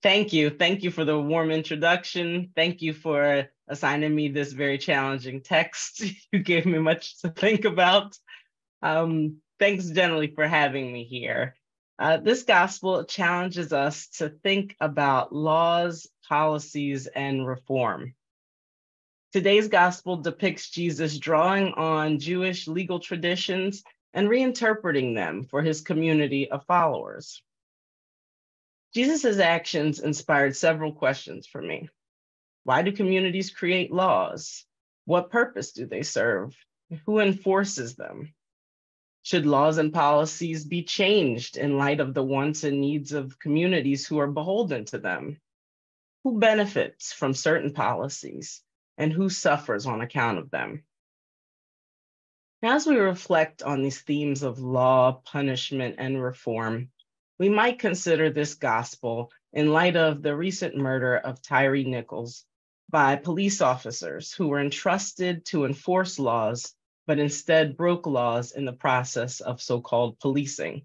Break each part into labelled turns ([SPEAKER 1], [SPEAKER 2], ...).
[SPEAKER 1] Thank you. Thank you for the warm introduction. Thank you for assigning me this very challenging text. You gave me much to think about. Thanks generally for having me here. This gospel challenges us to think about laws, policies, and reform. Today's gospel depicts Jesus drawing on Jewish legal traditions and reinterpreting them for his community of followers. Jesus' actions inspired several questions for me. Why do communities create laws? What purpose do they serve? Who enforces them? Should laws and policies be changed in light of the wants and needs of communities who are beholden to them? Who benefits from certain policies and who suffers on account of them? Now, as we reflect on these themes of law, punishment, and reform, we might consider this gospel in light of the recent murder of Tyree Nichols by police officers who were entrusted to enforce laws, but instead broke laws in the process of so-called policing.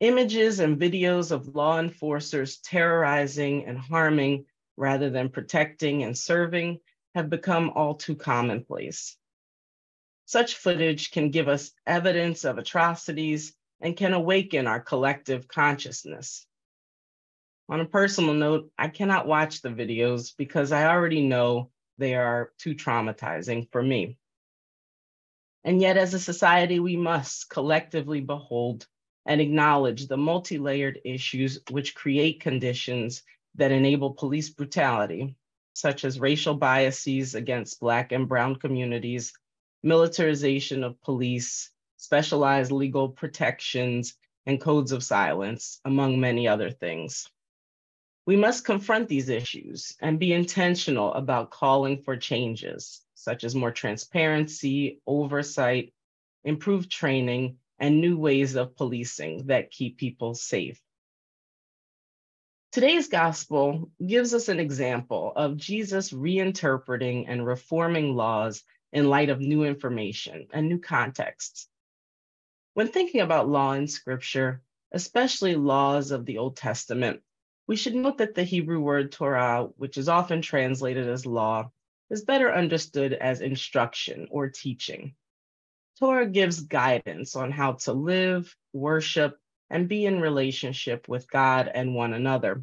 [SPEAKER 1] Images and videos of law enforcers terrorizing and harming rather than protecting and serving have become all too commonplace. Such footage can give us evidence of atrocities and can awaken our collective consciousness. On a personal note, I cannot watch the videos because I already know they are too traumatizing for me. And yet, as a society, we must collectively behold and acknowledge the multi-layered issues which create conditions that enable police brutality, such as racial biases against Black and Brown communities, militarization of police, specialized legal protections, and codes of silence, among many other things. We must confront these issues and be intentional about calling for changes, such as more transparency, oversight, improved training, and new ways of policing that keep people safe. Today's gospel gives us an example of Jesus reinterpreting and reforming laws in light of new information and new contexts. When thinking about law in Scripture, especially laws of the Old Testament, we should note that the Hebrew word Torah, which is often translated as law, is better understood as instruction or teaching. Torah gives guidance on how to live, worship, and be in relationship with God and one another.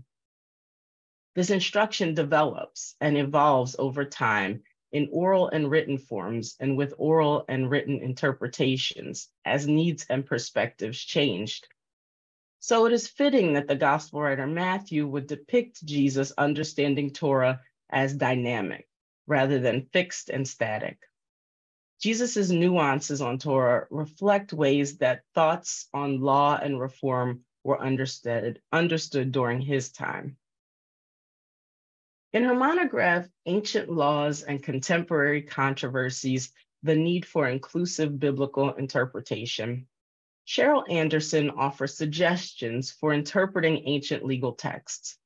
[SPEAKER 1] This instruction develops and evolves over time in oral and written forms and with oral and written interpretations as needs and perspectives changed. So it is fitting that the gospel writer Matthew would depict Jesus understanding Torah as dynamic rather than fixed and static. Jesus's nuances on Torah reflect ways that thoughts on law and reform were understood during his time. In her monograph, Ancient Laws and Contemporary Controversies, The Need for Inclusive Biblical Interpretation, Cheryl Anderson offers suggestions for interpreting ancient legal texts.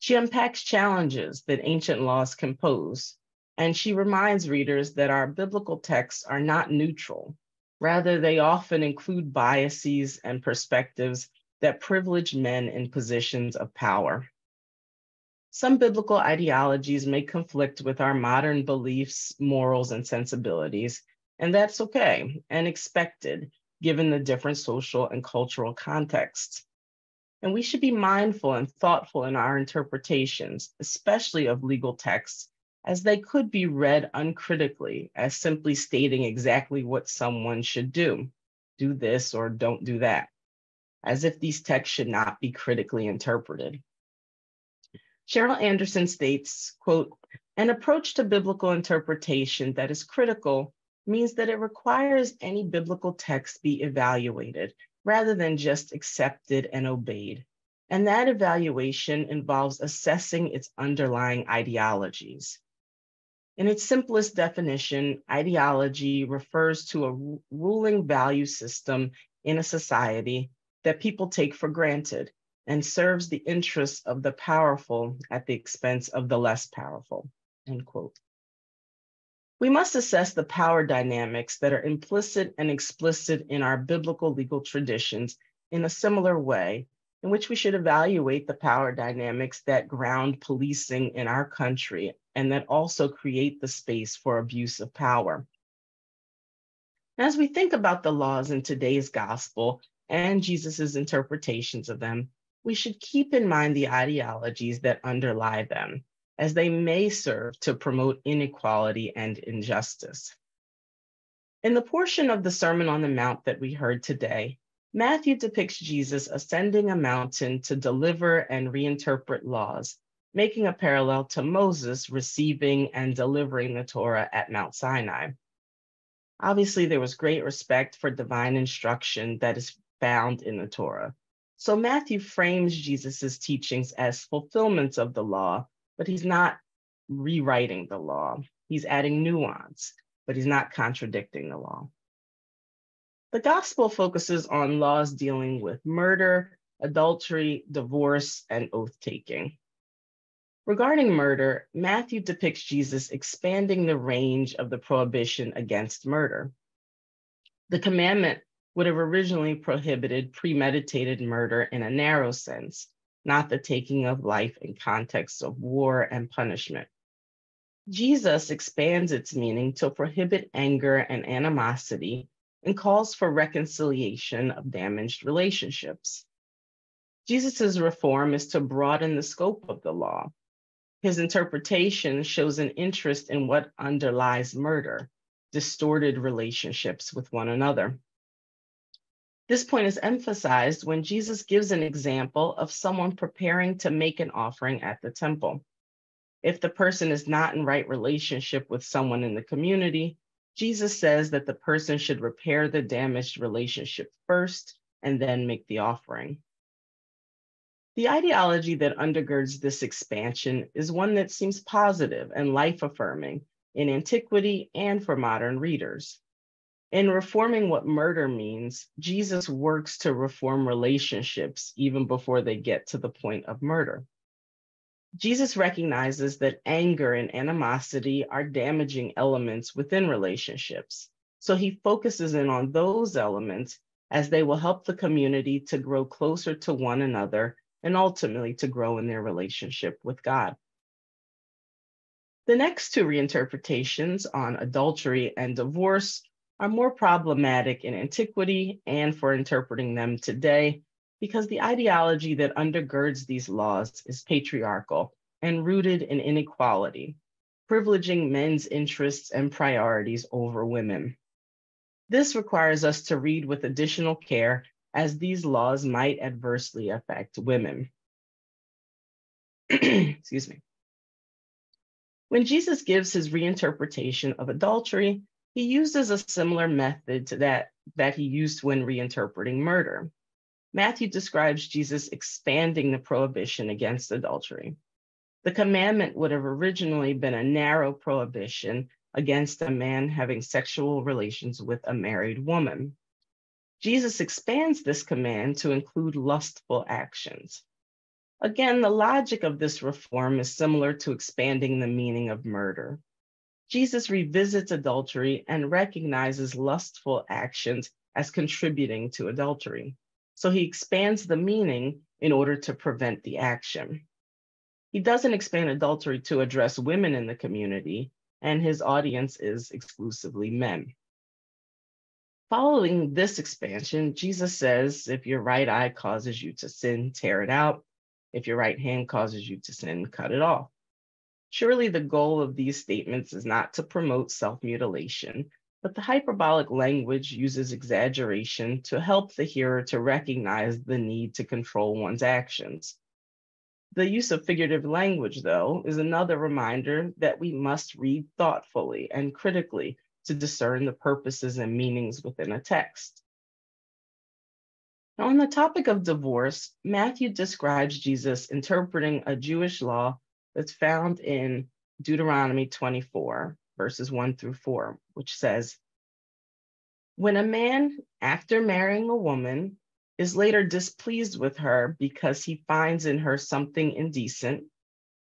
[SPEAKER 1] She unpacks challenges that ancient laws can pose, and she reminds readers that our biblical texts are not neutral. Rather, they often include biases and perspectives that privilege men in positions of power. Some biblical ideologies may conflict with our modern beliefs, morals, and sensibilities, and that's okay and expected given the different social and cultural contexts. And we should be mindful and thoughtful in our interpretations, especially of legal texts, as they could be read uncritically as simply stating exactly what someone should do this or don't do that, as if these texts should not be critically interpreted. Cheryl Anderson states, quote, "An approach to biblical interpretation that is critical means that it requires any biblical text be evaluated rather than just accepted and obeyed. And that evaluation involves assessing its underlying ideologies. In its simplest definition, ideology refers to a ruling value system in a society that people take for granted and serves the interests of the powerful at the expense of the less powerful," end quote. We must assess the power dynamics that are implicit and explicit in our biblical legal traditions in a similar way in which we should evaluate the power dynamics that ground policing in our country and that also create the space for abuse of power. As we think about the laws in today's gospel and Jesus's interpretations of them, we should keep in mind the ideologies that underlie them, as they may serve to promote inequality and injustice. In the portion of the Sermon on the Mount that we heard today, Matthew depicts Jesus ascending a mountain to deliver and reinterpret laws, making a parallel to Moses receiving and delivering the Torah at Mount Sinai. Obviously, there was great respect for divine instruction that is found in the Torah. So Matthew frames Jesus's teachings as fulfillments of the law, but he's not rewriting the law. He's adding nuance, but he's not contradicting the law. The gospel focuses on laws dealing with murder, adultery, divorce, and oath-taking. Regarding murder, Matthew depicts Jesus expanding the range of the prohibition against murder. The commandment would have originally prohibited premeditated murder in a narrow sense, not the taking of life in contexts of war and punishment. Jesus expands its meaning to prohibit anger and animosity and calls for reconciliation of damaged relationships. Jesus's reform is to broaden the scope of the law. His interpretation shows an interest in what underlies murder, distorted relationships with one another. This point is emphasized when Jesus gives an example of someone preparing to make an offering at the temple. If the person is not in right relationship with someone in the community, Jesus says that the person should repair the damaged relationship first and then make the offering. The ideology that undergirds this expansion is one that seems positive and life-affirming in antiquity and for modern readers. In reforming what murder means, Jesus works to reform relationships even before they get to the point of murder. Jesus recognizes that anger and animosity are damaging elements within relationships, so he focuses in on those elements as they will help the community to grow closer to one another and ultimately to grow in their relationship with God. The next two reinterpretations on adultery and divorce are more problematic in antiquity and for interpreting them today because the ideology that undergirds these laws is patriarchal and rooted in inequality, privileging men's interests and priorities over women. This requires us to read with additional care as these laws might adversely affect women. Excuse me. When Jesus gives his reinterpretation of adultery, he uses a similar method to that he used when reinterpreting murder. Matthew describes Jesus expanding the prohibition against adultery. The commandment would have originally been a narrow prohibition against a man having sexual relations with a married woman. Jesus expands this command to include lustful actions. Again, the logic of this reform is similar to expanding the meaning of murder. Jesus revisits adultery and recognizes lustful actions as contributing to adultery. So he expands the meaning in order to prevent the action. He doesn't expand adultery to address women in the community, and his audience is exclusively men. Following this expansion, Jesus says, if your right eye causes you to sin, tear it out. If your right hand causes you to sin, cut it off. Surely the goal of these statements is not to promote self-mutilation, but the hyperbolic language uses exaggeration to help the hearer to recognize the need to control one's actions. The use of figurative language, though, is another reminder that we must read thoughtfully and critically to discern the purposes and meanings within a text. Now, on the topic of divorce, Matthew describes Jesus interpreting a Jewish law that's found in Deuteronomy 24, verses 1 through 4, which says, when a man, after marrying a woman, is later displeased with her because he finds in her something indecent,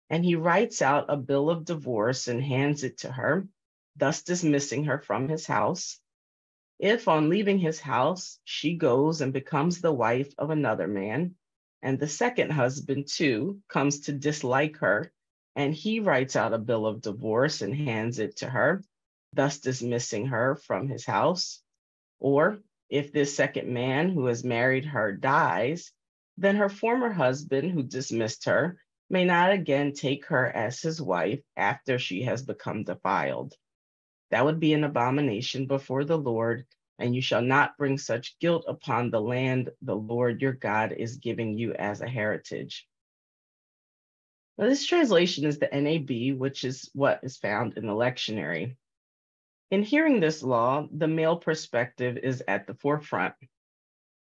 [SPEAKER 1] and he writes out a bill of divorce and hands it to her, thus dismissing her from his house. If on leaving his house, she goes and becomes the wife of another man, And the second husband, too, comes to dislike her, and he writes out a bill of divorce and hands it to her, thus dismissing her from his house. Or if this second man who has married her dies, then her former husband who dismissed her may not again take her as his wife after she has become defiled. That would be an abomination before the Lord, and you shall not bring such guilt upon the land the Lord your God is giving you as a heritage. Now, this translation is the NAB, which is what is found in the lectionary. In hearing this law, the male perspective is at the forefront.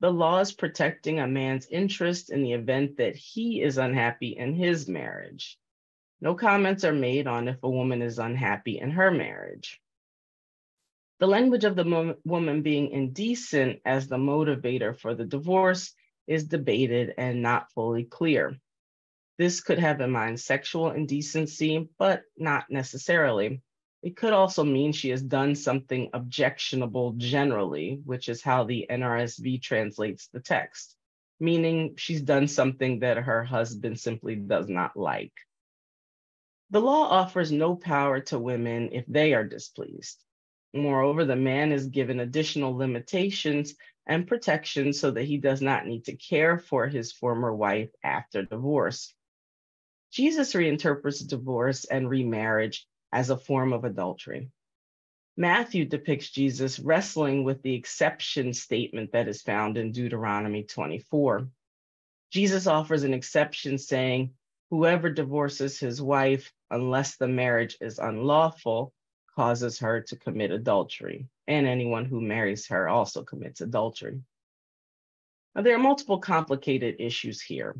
[SPEAKER 1] The law is protecting a man's interest in the event that he is unhappy in his marriage. No comments are made on if a woman is unhappy in her marriage. The language of the woman being indecent as the motivator for the divorce is debated and not fully clear. This could have in mind sexual indecency, but not necessarily. It could also mean she has done something objectionable generally, which is how the NRSV translates the text, meaning she's done something that her husband simply does not like. The law offers no power to women if they are displeased. Moreover, the man is given additional limitations and protections so that he does not need to care for his former wife after divorce. Jesus reinterprets divorce and remarriage as a form of adultery. Matthew depicts Jesus wrestling with the exception statement that is found in Deuteronomy 24. Jesus offers an exception saying, whoever divorces his wife, unless the marriage is unlawful, causes her to commit adultery, and anyone who marries her also commits adultery. Now, there are multiple complicated issues here.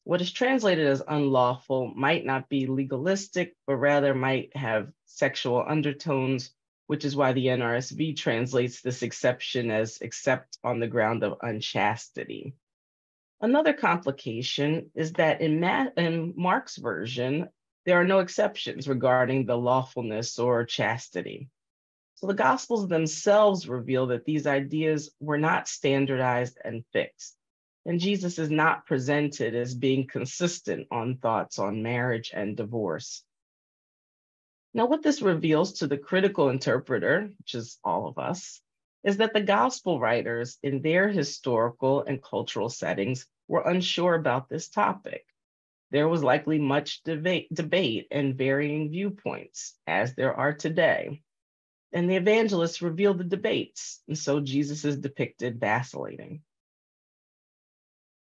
[SPEAKER 1] What is translated as unlawful might not be legalistic, but rather might have sexual undertones, which is why the NRSV translates this exception as except on the ground of unchastity. Another complication is that in Mark's version, there are no exceptions regarding the lawfulness or chastity. So the Gospels themselves reveal that these ideas were not standardized and fixed. And Jesus is not presented as being consistent on thoughts on marriage and divorce. Now, what this reveals to the critical interpreter, which is all of us, is that the gospel writers in their historical and cultural settings were unsure about this topic. There was likely much debate and varying viewpoints, as there are today. And the evangelists reveal the debates, and so Jesus is depicted vacillating.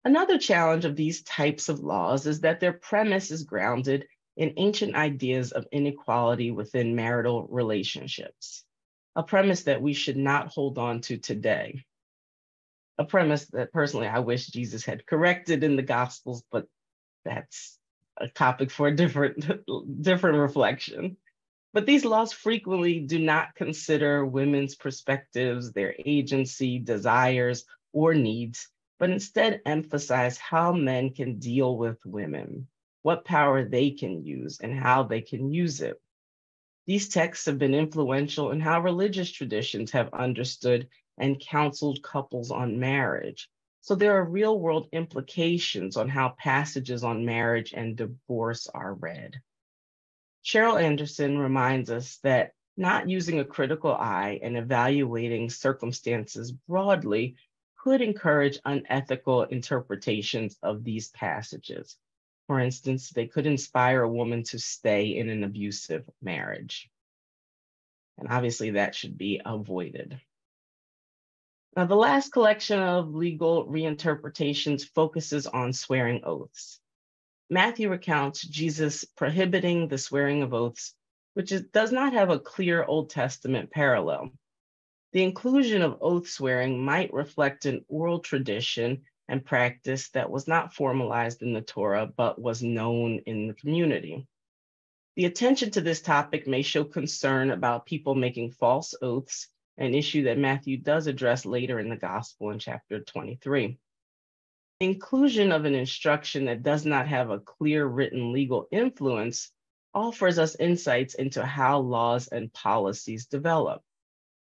[SPEAKER 1] Another challenge of these types of laws is that their premise is grounded in ancient ideas of inequality within marital relationships, a premise that we should not hold on to today. A premise that personally I wish Jesus had corrected in the Gospels, but that's a topic for a different reflection. But these laws frequently do not consider women's perspectives, their agency, desires, or needs, but instead emphasize how men can deal with women, what power they can use, and how they can use it. These texts have been influential in how religious traditions have understood and counseled couples on marriage. So there are real-world implications on how passages on marriage and divorce are read. Cheryl Anderson reminds us that not using a critical eye and evaluating circumstances broadly could encourage unethical interpretations of these passages. For instance, they could inspire a woman to stay in an abusive marriage. And obviously that should be avoided. Now, the last collection of legal reinterpretations focuses on swearing oaths. Matthew recounts Jesus prohibiting the swearing of oaths, which does not have a clear Old Testament parallel. The inclusion of oath swearing might reflect an oral tradition and practice that was not formalized in the Torah, but was known in the community. The attention to this topic may show concern about people making false oaths, an issue that Matthew does address later in the Gospel in chapter 23. Inclusion of an instruction that does not have a clear written legal influence offers us insights into how laws and policies develop.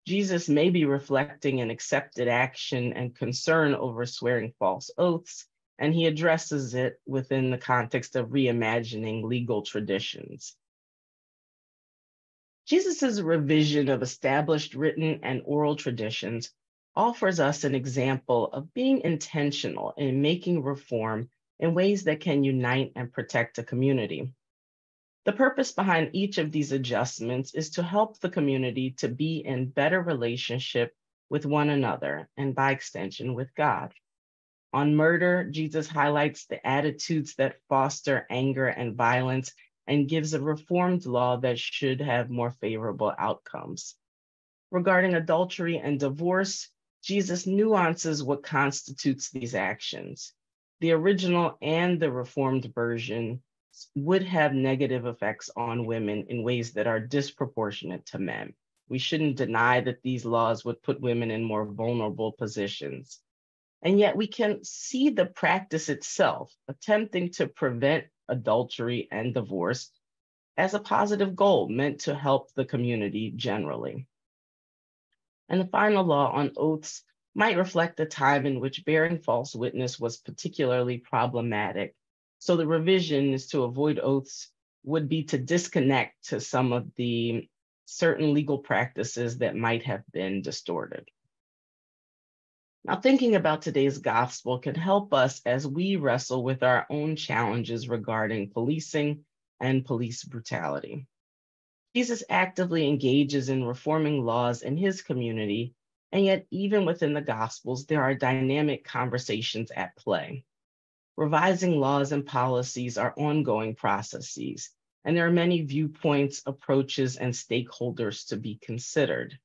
[SPEAKER 1] Jesus may be reflecting an accepted action and concern over swearing false oaths, and he addresses it within the context of reimagining legal traditions. Jesus' revision of established written and oral traditions offers us an example of being intentional in making reform in ways that can unite and protect a community. The purpose behind each of these adjustments is to help the community to be in better relationship with one another and by extension with God. On murder, Jesus highlights the attitudes that foster anger and violence and gives a reformed law that should have more favorable outcomes. Regarding adultery and divorce, Jesus nuances what constitutes these actions. The original and the reformed version would have negative effects on women in ways that are disproportionate to men. We shouldn't deny that these laws would put women in more vulnerable positions. And yet we can see the practice itself, attempting to prevent adultery and divorce, as a positive goal meant to help the community generally. And the final law on oaths might reflect a time in which bearing false witness was particularly problematic. So the revision is to avoid oaths would be to disconnect to some of the certain legal practices that might have been distorted. Now, thinking about today's gospel can help us as we wrestle with our own challenges regarding policing and police brutality. Jesus actively engages in reforming laws in his community, and yet even within the Gospels, there are dynamic conversations at play. Revising laws and policies are ongoing processes, and there are many viewpoints, approaches, and stakeholders to be considered.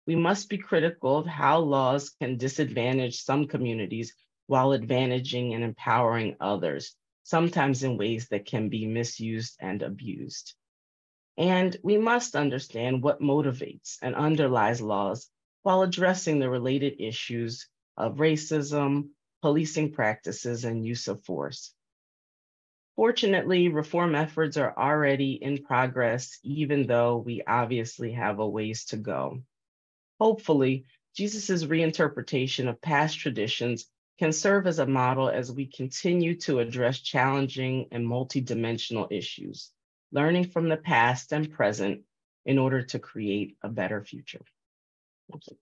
[SPEAKER 1] We must be critical of how laws can disadvantage some communities while advantaging and empowering others, sometimes in ways that can be misused and abused. And we must understand what motivates and underlies laws while addressing the related issues of racism, policing practices, and use of force. Fortunately, reform efforts are already in progress, even though we obviously have a ways to go. Hopefully, Jesus' reinterpretation of past traditions can serve as a model as we continue to address challenging and multidimensional issues, learning from the past and present in order to create a better future. Thank you.